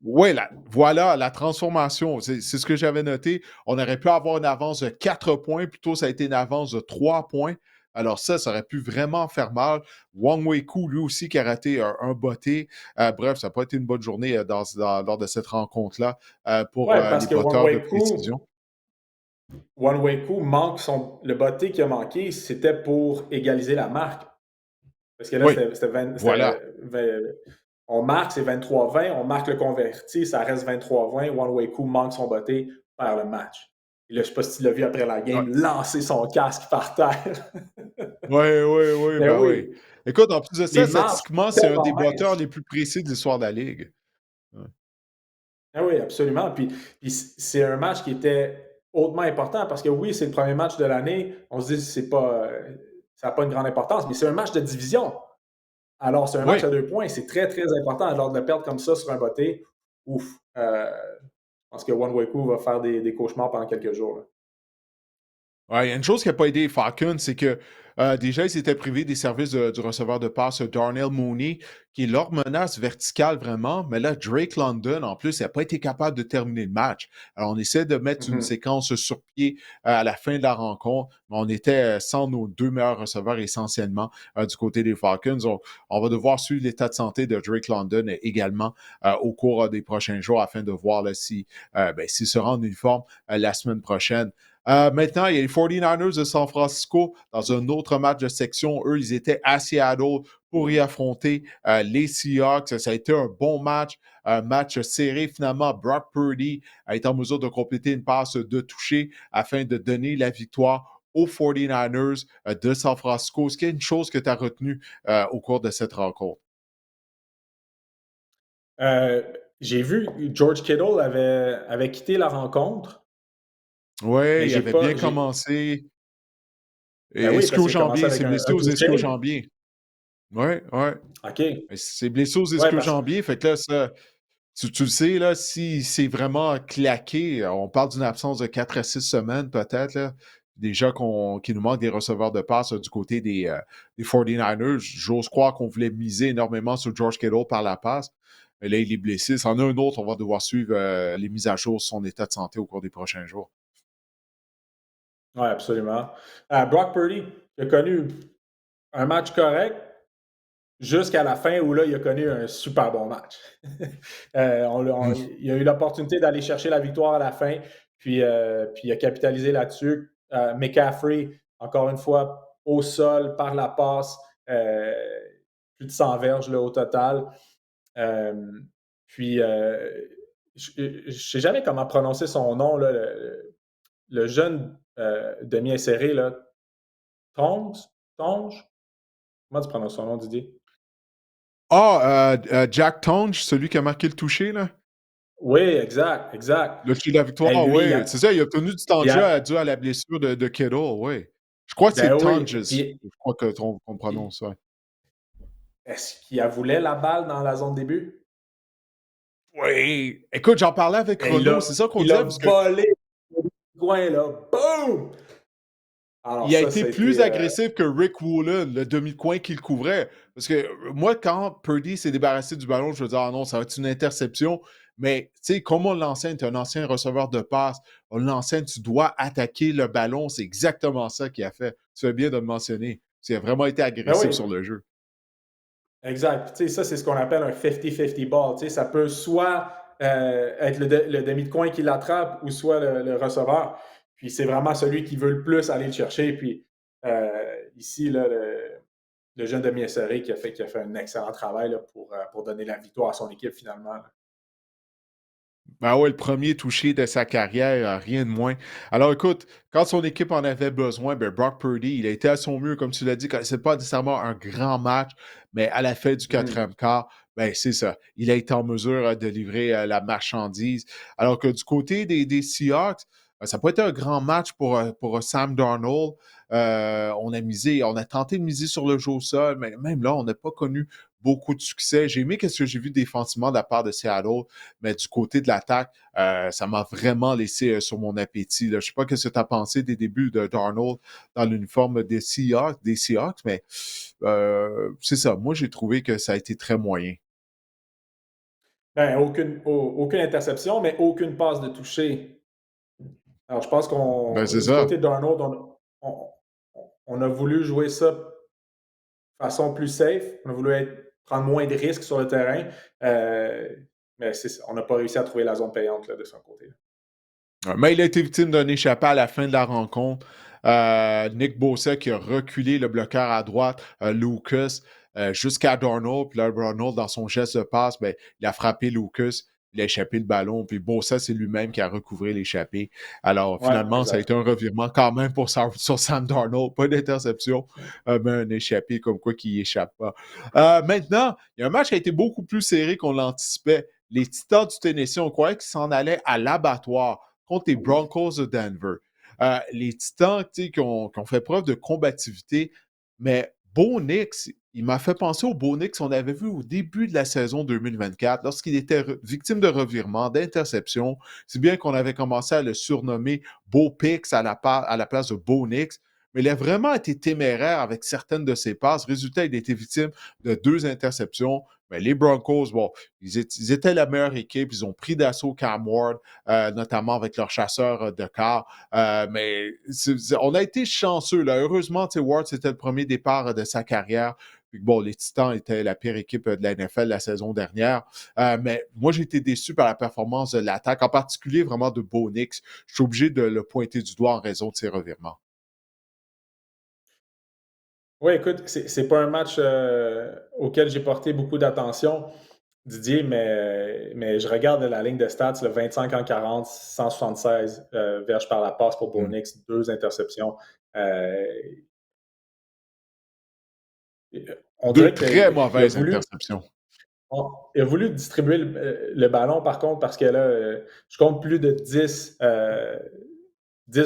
Oui, voilà, la transformation. C'est ce que j'avais noté. On aurait pu avoir une avance de 4 points. Plutôt, ça a été une avance de 3 points. Alors ça aurait pu vraiment faire mal. Wang Weiku, lui aussi, qui a raté un botté. Bref, ça n'a pas été une bonne journée lors de cette rencontre-là pour Ouais, parce les que botteurs de précision. One-Way-Coup manque le botté qui a manqué, c'était pour égaliser la marque. Parce que là, Oui, voilà. on marque, c'est 23-20, on marque le converti, ça reste 23-20, One-Way-Coup manque son botté, perd le match. Et là, je ne sais pas si tu l'as vu après la game, lancer son casque par terre. Oui, oui, oui, Mais ben oui. oui, Écoute, en plus de les ça, marges statistiquement, sont c'est un des tellement batteurs minces. les plus précis de l'histoire de la Ligue. Ouais. Ah oui, absolument. Puis c'est un match qui était hautement important parce que oui, c'est le premier match de l'année. On se dit c'est pas, ça n'a pas une grande importance, mais c'est un match de division. Alors, c'est un match Oui, à 2 points. C'est très, très important. Alors, de le perdre comme ça sur un botté, ouf. Je pense que One Waku va faire des cauchemars pendant quelques jours. Là. ouais, il y a une chose qui n'a pas aidé les Falcons, c'est que déjà, ils s'étaient privés des services du receveur de passe Darnell Mooney, qui est leur menace verticale vraiment. Mais là, Drake London, en plus, il n'a pas été capable de terminer le match. Alors, on essaie de mettre une Mhm. séquence sur pied à la fin de la rencontre, mais on était sans nos 2 meilleurs receveurs essentiellement du côté des Falcons. On va devoir suivre l'état de santé de Drake London également au cours des prochains jours afin de voir là, s'il se rend en uniforme la semaine prochaine. Maintenant, il y a les 49ers de San Francisco dans un autre match de section. Eux, ils étaient à Seattle pour y affronter les Seahawks. Ça a été un bon match, un match serré. Finalement, Brock Purdy a été en mesure de compléter une passe de toucher afin de donner la victoire aux 49ers de San Francisco. Est-ce qu'il y a une chose que tu as retenue au cours de cette rencontre? Euh, j'ai vu George Kittle avait quitté la rencontre, Ouais, mais il j'ai avait pas bien j'ai commencé. ben oui, parce qu'il a commencé Ischio-jambier, il avec s'est un blessé aux touché. ischio-jambiers. Ouais, ouais. OK. Il s'est blessé aux Ouais, parce ischio-jambiers, fait que là, ça, tu le sais, là, si c'est vraiment claqué, on parle d'une absence de 4 à 6 semaines peut-être, là. Déjà qu'il nous manque des receveurs de passe du côté des 49ers. J'ose croire qu'on voulait miser énormément sur George Kittle par la passe. Mais là, il est blessé. C'en a un autre, on va devoir suivre les mises à jour sur son état de santé au cours des prochains jours. ouais, absolument. Brock Purdy, il a connu un match correct jusqu'à la fin où là, il a connu un super bon match. Il a eu l'opportunité d'aller chercher la victoire à la fin, puis il a capitalisé là-dessus. McCaffrey, encore une fois, au sol, par la passe, euh, plus de 100 verges là, au total. Euh, puis, je ne sais jamais comment prononcer son nom, là, le jeune demi-inséré, là, Tonge? Tonge? Comment tu prononces son nom, Didier? Jack Tonge, celui qui a marqué le toucher, là. Oui, exact, exact. Le toucher de la Hey, victoire, lui, oui. C'est ça, il a obtenu du temps de il jeu a, dû à la blessure de Kittle, oui. Je crois que ben c'est oui, Tonges. puis Je crois qu'on il- prononce, ouais. est-ce qu'il voulait la balle dans la zone début? Oui! Écoute, j'en parlais avec Et Renaud, c'est ça qu'on il a disait, parce que volé le coin, là. Boum! Alors il a ça, été ça a plus été... agressif que Rick Woolen, le demi-coin qui le couvrait. Parce que moi, quand Purdy s'est débarrassé du ballon, je me disais, ah non, ça va être une interception. Mais, tu sais, comme on l'enseigne, tu es un ancien receveur de passe, on l'enseigne, tu dois attaquer le ballon. C'est exactement ça qu'il a fait. Tu fais bien de le mentionner. Il a vraiment été Ben agressif oui, sur le jeu. exact. Tu sais, ça, c'est ce qu'on appelle un 50-50 ball. Tu sais, ça peut soit être le demi de coin qui l'attrape ou soit le receveur. Puis c'est vraiment celui qui veut le plus aller le chercher. Puis ici, là, le jeune demi inséré qui a fait un excellent travail là, pour donner la victoire à son équipe finalement. Là. Ben ouais, le premier touché de sa carrière, rien de moins. Alors écoute, quand son équipe en avait besoin, ben Brock Purdy, il a été à son mieux, comme tu l'as dit, c'est pas nécessairement un grand match, mais à la fin du Mhm. quatrième quart, ben c'est ça. Il a été en mesure de livrer la marchandise. Alors que du côté des Seahawks, ça n'a pas été un grand match pour Sam Darnold. On a tenté de miser sur le jeu au sol, mais même là, on n'a pas connu beaucoup de succès. J'ai aimé ce que j'ai vu défensivement de la part de Seattle. Mais du côté de l'attaque, ça m'a vraiment laissé sur mon appétit. Là. Je ne sais pas ce que tu as pensé des débuts de Darnold dans l'uniforme des Seahawks, mais c'est ça. Moi, j'ai trouvé que ça a été très moyen. Ben, aucune interception, mais aucune passe de toucher. Alors, je pense Ben, qu'on c'est du ça. côté d'Arnold, on, on a voulu jouer ça de façon plus safe. On a voulu prendre moins de risques sur le terrain. Euh, mais on n'a pas réussi à trouver la zone payante là, de son côté. Ouais, mais il a été victime d'un échappé à la fin de la rencontre. Nick Bosa qui a reculé le bloqueur à droite, Lucas, jusqu'à Darnold. Puis là, Darnold, dans son geste de passe, ben, il a frappé Lucas. Il a échappé le ballon. Puis Bosa, c'est lui-même qui a recouvré l'échappé. Alors, Ouais, finalement, ça a exact. été un revirement quand même sur Sam Darnold. Pas d'interception, mais un échappé comme quoi qui échappe pas. Maintenant, il y a un match qui a été beaucoup plus serré qu'on l'anticipait. Les Titans du Tennessee, on croyait qu'ils s'en allaient à l'abattoir contre les Broncos de Denver. Les Titans qui ont fait preuve de combativité, mais Bo Nix, il m'a fait penser au Bo Nix qu'on avait vu au début de la saison 2024, lorsqu'il était victime de revirements, d'interceptions, si bien qu'on avait commencé à le surnommer Bo Pix à la place de Bo Nix. Mais il a vraiment été téméraire avec certaines de ses passes. Résultat, il a été victime de 2 interceptions. Mais les Broncos, bon, ils étaient la meilleure équipe. Ils ont pris d'assaut Cam Ward, notamment avec leur chasseur de quart. Mais on a été chanceux. Là. Heureusement, Ward, c'était le premier départ de sa carrière. Puis, bon, les Titans étaient la pire équipe de la NFL la saison dernière. Mais moi, j'ai été déçu par la performance de l'attaque, en particulier vraiment de Bo Nix. Je suis obligé de le pointer du doigt en raison de ses revirements. Oui, écoute, c'est pas un match auquel j'ai porté beaucoup d'attention, Didier, mais je regarde la ligne de stats, le 25 en 40, 176 verges par la passe pour Mm. Bonix, 2 interceptions. Euh, on Deux dirait très qu'il a mauvaises voulu. interceptions. Il a voulu distribuer le ballon, par contre, parce que là, je compte plus de 10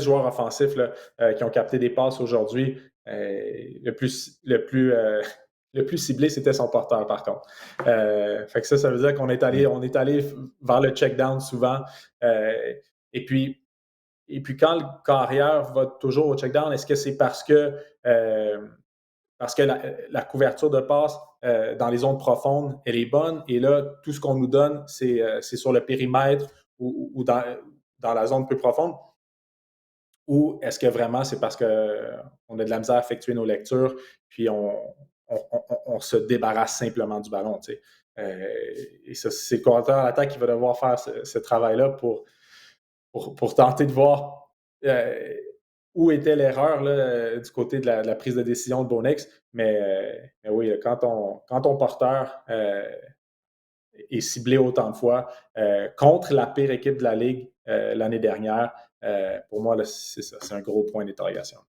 joueurs offensifs là, qui ont capté des passes aujourd'hui. Le plus ciblé, c'était son porteur, par contre. Fait que ça veut dire qu'on est Mmh. allé vers le check down souvent. Euh, et puis, quand le carrière va toujours au check down, est-ce que c'est parce que la couverture de passe dans les zones profondes, elle est bonne. Et là, tout ce qu'on nous donne, c'est sur le périmètre ou dans la zone peu profonde. Ou est-ce que vraiment c'est parce qu'on a de la misère à effectuer nos lectures, puis on se débarrasse simplement du ballon, tu sais. Et ça, c'est le coordinateur à l'attaque qui va devoir faire ce travail-là pour tenter de voir euh, où était l'erreur là, du côté de la prise de décision de Bonex. Mais oui, quand ton porteur est ciblé autant de fois contre la pire équipe de la Ligue l'année dernière, pour moi, là, c'est ça. C'est un gros point d'interrogation.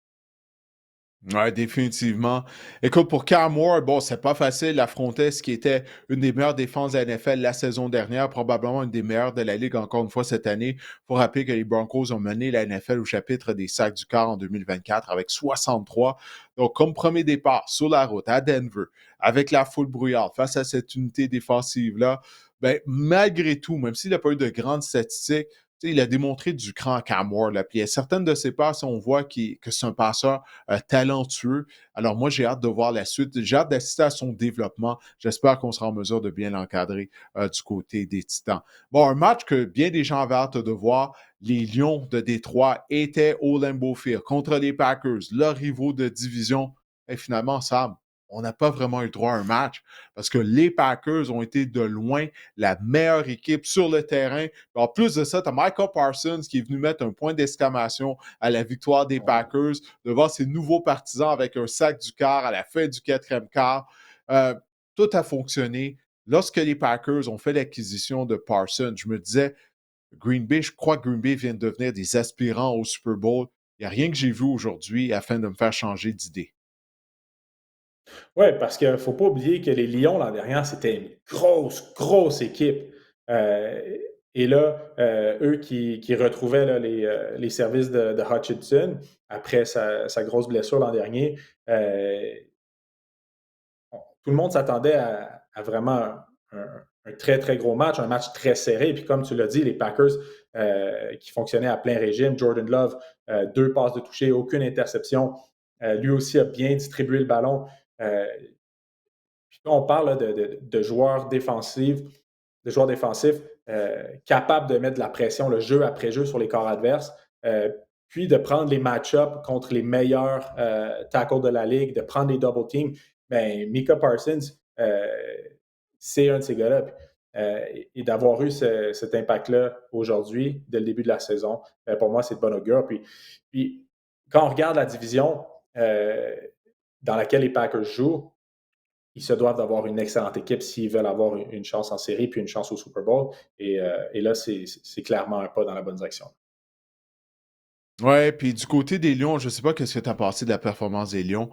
Ouais, définitivement. Écoute, pour Cam Ward, bon, c'est pas facile d'affronter ce qui était une des meilleures défenses de la NFL la saison dernière, probablement une des meilleures de la Ligue encore une fois cette année. Il faut rappeler que les Broncos ont mené la NFL au chapitre des sacs du quart en 2024 avec 63. Donc, comme premier départ sur la route à Denver, avec la foule bruyante face à cette unité défensive-là, ben, malgré tout, même s'il n'a pas eu de grandes statistiques, il a démontré du cran à Cam Ward. Là. Puis, il y a certaines de ses passes, on voit que c'est un passeur talentueux. Alors moi, j'ai hâte de voir la suite. J'ai hâte d'assister à son développement. J'espère qu'on sera en mesure de bien l'encadrer du côté des Titans. Bon, un match que bien des gens avaient hâte de voir. Les Lions de Détroit étaient au Lambeau Field contre les Packers, leurs rivaux de division. Et finalement, Sam, on n'a pas vraiment eu droit à un match parce que les Packers ont été de loin la meilleure équipe sur le terrain. En plus de ça, tu as Michael Parsons qui est venu mettre un point d'exclamation à la victoire des Ouais. Packers, de voir ses nouveaux partisans avec un sac du quart à la fin du quatrième quart. Euh, Tout a fonctionné. Lorsque les Packers ont fait l'acquisition de Parsons, je me disais, Green Bay, je crois que Green Bay vient de devenir des aspirants au Super Bowl. Il n'y a rien que j'ai vu aujourd'hui afin de me faire changer d'idée. Ouais, parce qu'il ne faut pas oublier que les Lions, l'an dernier, c'était une grosse, grosse équipe. Euh, et là, eux qui retrouvaient là, les services de Hutchinson après sa grosse blessure l'an dernier, euh, tout le monde s'attendait à vraiment un très, très gros match, un match très serré. Puis comme tu l'as dit, les Packers qui fonctionnaient à plein régime, Jordan Love, 2 passes de toucher, aucune interception. Lui aussi a bien distribué le ballon. Euh, Puis là, on parle là, de joueurs défensifs capables de mettre de la pression, le jeu après jeu sur les corps adverses, puis de prendre les match-ups contre les meilleurs tackles de la ligue, de prendre les double teams. Ben, Micah Parsons, euh, c'est un de ces gars-là. Et d'avoir eu cet impact-là aujourd'hui, dès le début de la saison, pour moi, c'est de bon augure. Puis, quand on regarde la division dans laquelle les Packers jouent, ils se doivent d'avoir une excellente équipe s'ils veulent avoir une chance en série puis une chance au Super Bowl. Et là, c'est clairement un pas dans la bonne direction. Ouais, puis du côté des Lions, je sais pas qu'est-ce que tu as pensé de la performance des Lions,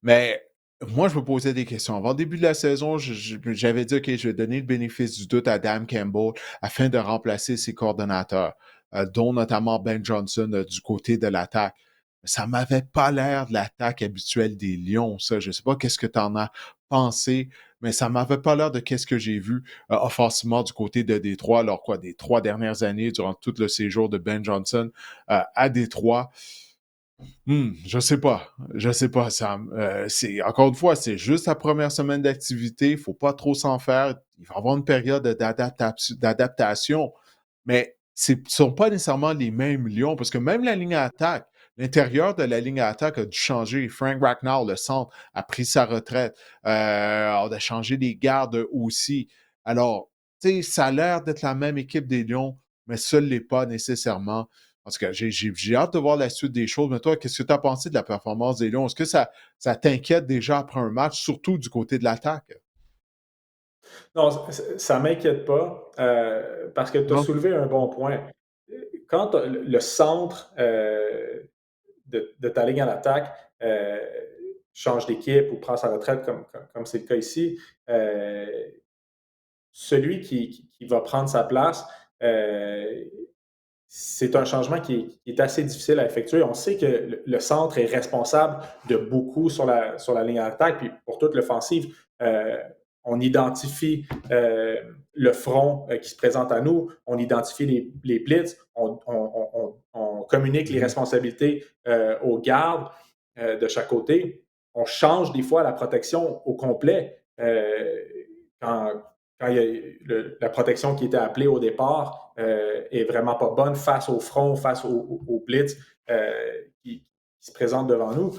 mais moi, je me posais des questions. Avant le début de la saison, j'avais dit, OK, je vais donner le bénéfice du doute à Dan Campbell afin de remplacer ses coordonnateurs, dont notamment Ben Johnson du côté de l'attaque. Ça m'avait pas l'air de l'attaque habituelle des Lions, ça. Je sais pas qu'est-ce que tu en as pensé, mais ça m'avait pas l'air de qu'est-ce que j'ai vu offensivement du côté de Détroit, alors quoi, des 3 dernières années, durant tout le séjour de Ben Johnson à Détroit. Je sais pas. Je sais pas, Sam. Encore une fois, c'est juste la première semaine d'activité. Il faut pas trop s'en faire. Il va y avoir une période d'adaptation. Mais ce ne sont pas nécessairement les mêmes Lions, parce que même la ligne à attaque, l'intérieur de la ligne à attaque a dû changer. Frank Ragnar, le centre, a pris sa retraite. On a changé les gardes aussi. Alors, tu sais, ça a l'air d'être la même équipe des Lions, mais ce ne l'est pas nécessairement. En tout cas, j'ai hâte de voir la suite des choses. Mais toi, qu'est-ce que tu as pensé de la performance des Lions? Est-ce que ça t'inquiète déjà après un match, surtout du côté de l'attaque? Non, ça ne m'inquiète pas parce que tu as Non? soulevé un bon point. Quand le centre de ta ligne à l'attaque change d'équipe ou prend sa retraite, comme c'est le cas ici, celui qui va prendre sa place, c'est un changement qui est assez difficile à effectuer. On sait que le centre est responsable de beaucoup sur la ligne d'attaque, puis pour toute l'offensive, on identifie le front qui se présente à nous, on identifie les blitz, on communique les Mhm. responsabilités aux gardes de chaque côté. On change des fois la protection au complet. Quand, quand il y a la protection qui était appelée au départ est vraiment pas bonne face au front, face au blitz qui se présente devant nous.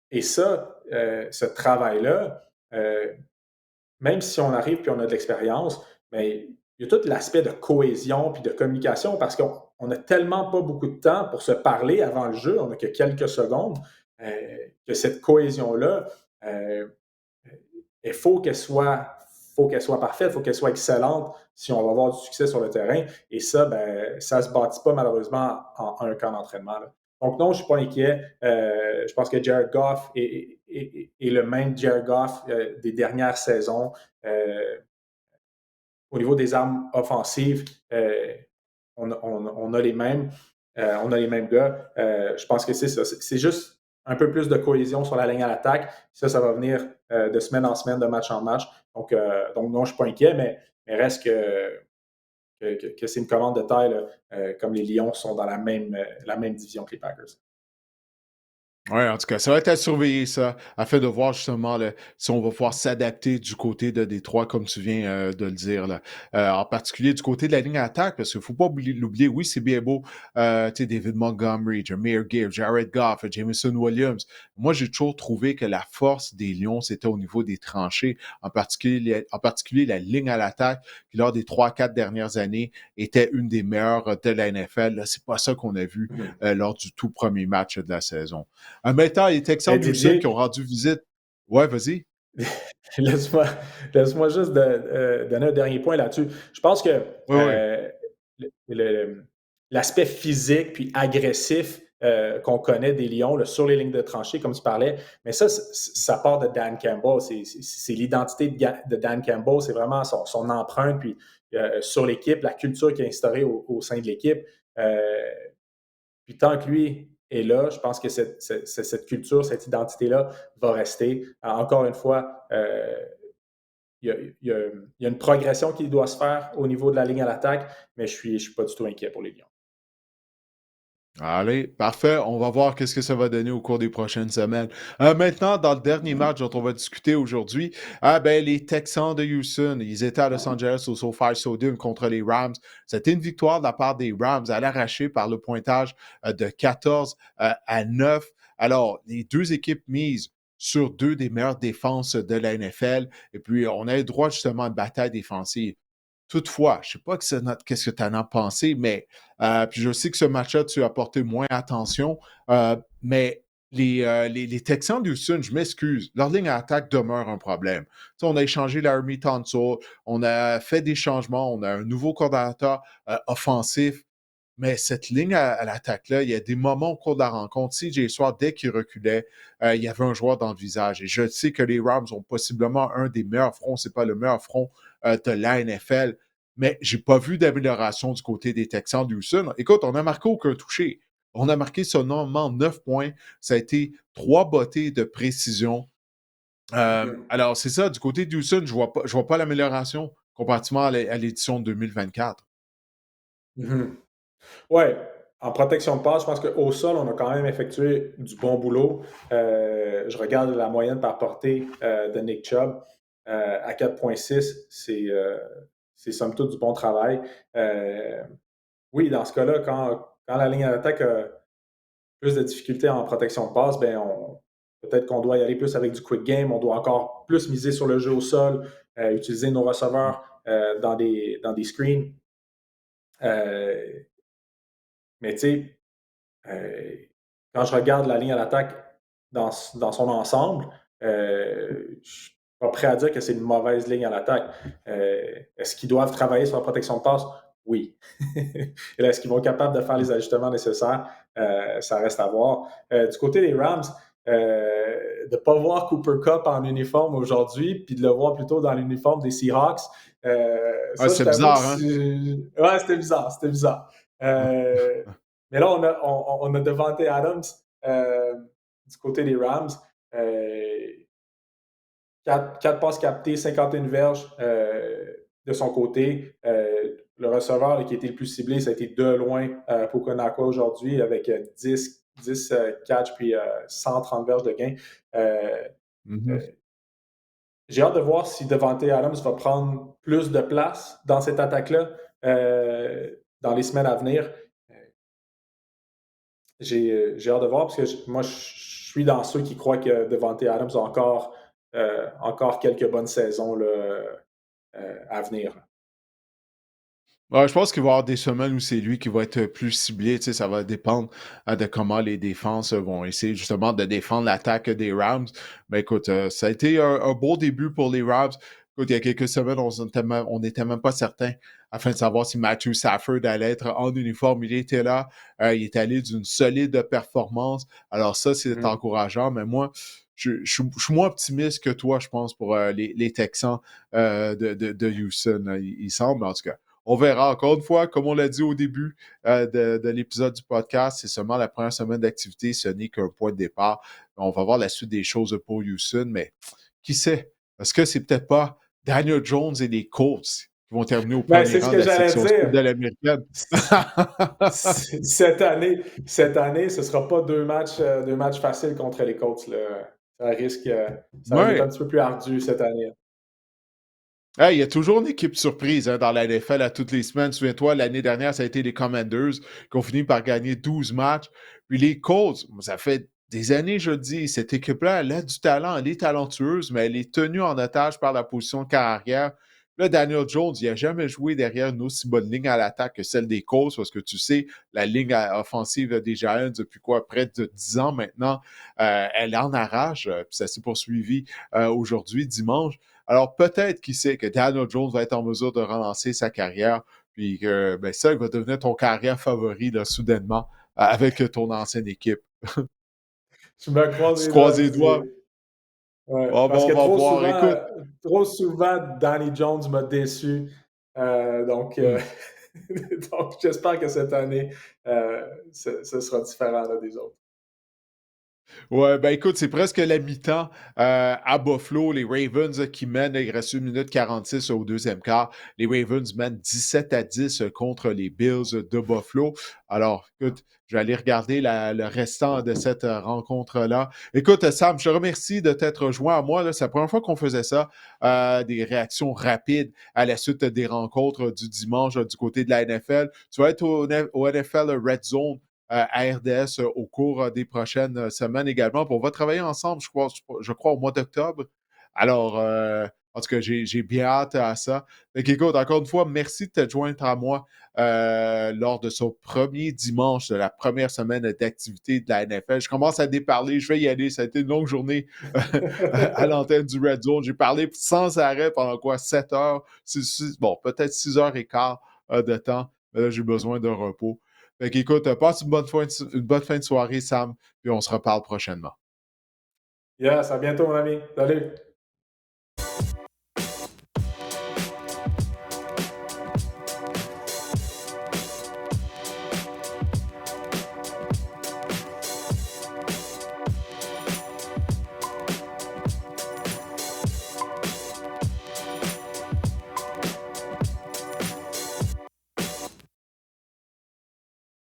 Et ça, ce travail-là, même si on arrive puis on a de l'expérience, mais il y a tout l'aspect de cohésion puis de communication parce qu'on n'a tellement pas beaucoup de temps pour se parler avant le jeu, on n'a que quelques secondes, que cette cohésion-là, il faut qu'elle soit parfaite, il faut qu'elle soit excellente si on va avoir du succès sur le terrain. Et ça, ben, ça ne se bâtit pas malheureusement en un camp d'entraînement. Là. Donc non, je ne suis pas inquiet. Je pense que Jared Goff est le même Jared Goff des dernières saisons. Au niveau des armes offensives, on a les mêmes. On a les mêmes gars. Je pense que c'est ça. C'est juste un peu plus de cohésion sur la ligne à l'attaque. Ça va venir de semaine en semaine, de match en match. Donc non, je ne suis pas inquiet, mais reste que c'est une commande de taille, là, comme les Lions sont dans la même division que les Packers. Ouais, en tout cas, ça va être à surveiller ça, afin de voir justement là, si on va pouvoir s'adapter du côté de Détroit, comme tu viens de le dire. Là. En particulier du côté de la ligne attaque, parce qu'il ne faut pas l'oublier, oui, c'est bien beau, tu sais, David Montgomery, Jameer Gibbs, Jared Goff, Jameson Williams. Moi, j'ai toujours trouvé que la force des Lions, c'était au niveau des tranchées, en particulier la ligne à l'attaque, qui lors des 3-4 dernières années, était une des meilleures de la NFL. Là, c'est pas ça qu'on a vu Mhm. lors du tout premier match de la saison. En même temps, les Texans Mais d'Houston qui Didier, ont rendu visite. Ouais, vas-y. laisse-moi juste donner un dernier point là-dessus. Je pense que Oui, oui. l'aspect physique puis agressif qu'on connaît des Lions là, sur les lignes de tranchée, comme tu parlais, mais ça part de Dan Campbell. C'est l'identité de Dan Campbell. C'est vraiment son empreinte puis, sur l'équipe, la culture qu'il a instaurée au sein de l'équipe. Euh, Puis tant que lui est là, je pense que cette culture, cette identité-là va rester. Encore une fois, il y a une progression qui doit se faire au niveau de la ligne à l'attaque, mais je ne suis pas du tout inquiet pour les Lions. Allez, parfait. On va voir qu'est-ce que ça va donner au cours des prochaines semaines. Maintenant, dans le dernier match dont on va discuter aujourd'hui, les Texans de Houston, ils étaient à Los Angeles au SoFi Stadium contre les Rams. C'était une victoire de la part des Rams à l'arraché par le pointage de 14-9. Alors, les deux équipes mises sur deux des meilleures défenses de la NFL. Et puis, on a eu droit justement à une bataille défensive. Toutefois, je ne sais pas qu'est-ce que tu en as pensé, mais puis je sais que ce match-là, tu as porté moins attention, mais les Texans d'Houston, je m'excuse, leur ligne à attaque demeure un problème. Tu sais, on a échangé Laremy Tunsil, on a fait des changements, on a un nouveau coordinateur offensif, mais cette ligne à l'attaque-là, il y a des moments au cours de la rencontre, CJ Stroud, dès qu'il reculait, il y avait un joueur dans le visage. Et je sais que les Rams ont possiblement un des meilleurs fronts, c'est pas le meilleur front de la NFL, mais j'ai pas vu d'amélioration du côté des Texans d'Houston. Écoute, on a marqué aucun touché. On a marqué seulement 9 points. Ça a été 3 bottées de précision. Mhm. Alors, c'est ça, du côté d'Houston, je vois pas l'amélioration comparativement à l'édition 2024. Mhm. Ouais, en protection de passe, je pense qu'au sol, on a quand même effectué du bon boulot. Je regarde la moyenne par portée de Nick Chubb à 4,6. C'est somme toute du bon travail. Oui, dans ce cas-là, quand la ligne d'attaque a plus de difficultés en protection de passe, ben peut-être qu'on doit y aller plus avec du quick game. On doit encore plus miser sur le jeu au sol, utiliser nos receveurs dans des screens. Euh, mais tu sais, Euh, quand je regarde la ligne à l'attaque dans son ensemble, je suis pas prêt à dire que c'est une mauvaise ligne à l'attaque. Est-ce qu'ils doivent travailler sur la protection de passe? Oui. Et là, est-ce qu'ils vont être capables de faire les ajustements nécessaires? Ça reste à voir. Du côté des Rams, de ne pas voir Cooper Kupp en uniforme aujourd'hui, puis de le voir plutôt dans l'uniforme des Seahawks. Ouais, Ça, je c'est t'avoue que bizarre, hein? ouais, c'était bizarre, c'était bizarre. Mais là, on a Devante Adams euh, du côté des Rams. Euh, 4 passes captées, 51 verges de son côté. Le receveur là, qui a été le plus ciblé, ça a été de loin Pukonakwa aujourd'hui avec 10 catch puis 130 verges de gain. Euh, Mhm. euh, j'ai hâte de voir si Devante Adams va prendre plus de place dans cette attaque-là dans les semaines à venir. J'ai hâte de voir parce que moi, je suis dans ceux qui croient que Devante Adams a encore quelques bonnes saisons là, à venir. Ouais, je pense qu'il va y avoir des semaines où c'est lui qui va être plus ciblé. Tu sais, ça va dépendre de comment les défenses vont essayer justement de défendre l'attaque des Rams. Mais écoute, ça a été un beau début pour les Rams. Écoute, il y a quelques semaines, on n'était même pas certain afin de savoir si Matthew Stafford allait être en uniforme. Il était là. Il est allé d'une solide performance. Alors ça, c'est Mhm. encourageant. Mais moi, je suis moins optimiste que toi, je pense, pour les Texans de Houston. Il semble, en tout cas. On verra encore une fois, comme on l'a dit au début de l'épisode du podcast, c'est seulement la première semaine d'activité, ce n'est qu'un point de départ. On va voir la suite des choses pour Houston, mais qui sait? Est-ce que c'est peut-être pas Daniel Jones et les Colts qui vont terminer au Ben, premier c'est ce rang de que la j'allais section sud dire. de l'américaine? Cette année, ce ne sera pas deux matchs faciles contre les Colts. Là. Ça risque d'être un Ouais. petit peu plus ardu cette année. Hey, il y a toujours une équipe surprise dans la NFL à toutes les semaines. Souviens-toi, l'année dernière, ça a été les Commanders qui ont fini par gagner 12 matchs. Puis les Colts, ça fait des années, je le dis, cette équipe-là, elle a du talent, elle est talentueuse, mais elle est tenue en otage par la position de carrière. Là, Daniel Jones, il n'a jamais joué derrière une aussi bonne ligne à l'attaque que celle des Colts, parce que tu sais, la ligne offensive des Giants, depuis quoi, près de 10 ans maintenant, elle en arrache. Puis ça s'est poursuivi aujourd'hui, dimanche. Alors, peut-être, qui sait, que Daniel Jones va être en mesure de relancer sa carrière, puis que ben, ça, il va devenir ton carrière favori, là, soudainement, avec ton ancienne équipe. Je me croise Tu les croises doigts. les doigts. Ouais, Bon, parce bon, que on va voir. Écoute, trop souvent, Danny Jones m'a déçu. Donc, hmm. donc j'espère que cette année, ce sera différent là, des autres. Ouais, ben écoute, c'est presque la mi-temps à Buffalo. Les Ravens qui mènent, il reste 1 minute 46 au deuxième quart. Les Ravens mènent 17-10 contre les Bills de Buffalo. Alors, écoute, je vais aller regarder le restant de cette rencontre-là. Écoute, Sam, je te remercie de t'être joint à moi. C'est la première fois qu'on faisait ça, des réactions rapides à la suite des rencontres du dimanche du côté de la NFL. Tu vas être au NFL Red Zone à RDS au cours des prochaines semaines également. Puis on va travailler ensemble, je crois au mois d'octobre. Alors, en tout cas, j'ai bien hâte à ça. Donc, écoute, encore une fois, merci de te joindre à moi lors de ce premier dimanche de la première semaine d'activité de la NFL. Je commence à déparler, je vais y aller. Ça a été une longue journée à l'antenne du Red Zone. J'ai parlé sans arrêt pendant quoi? 7 heures, bon, peut-être 6 heures et quart de temps. Mais là, j'ai besoin d'un repos. Fait qu'écoute, passe une bonne fin de soirée, Sam, puis on se reparle prochainement. Yes, à bientôt, mon ami. Salut.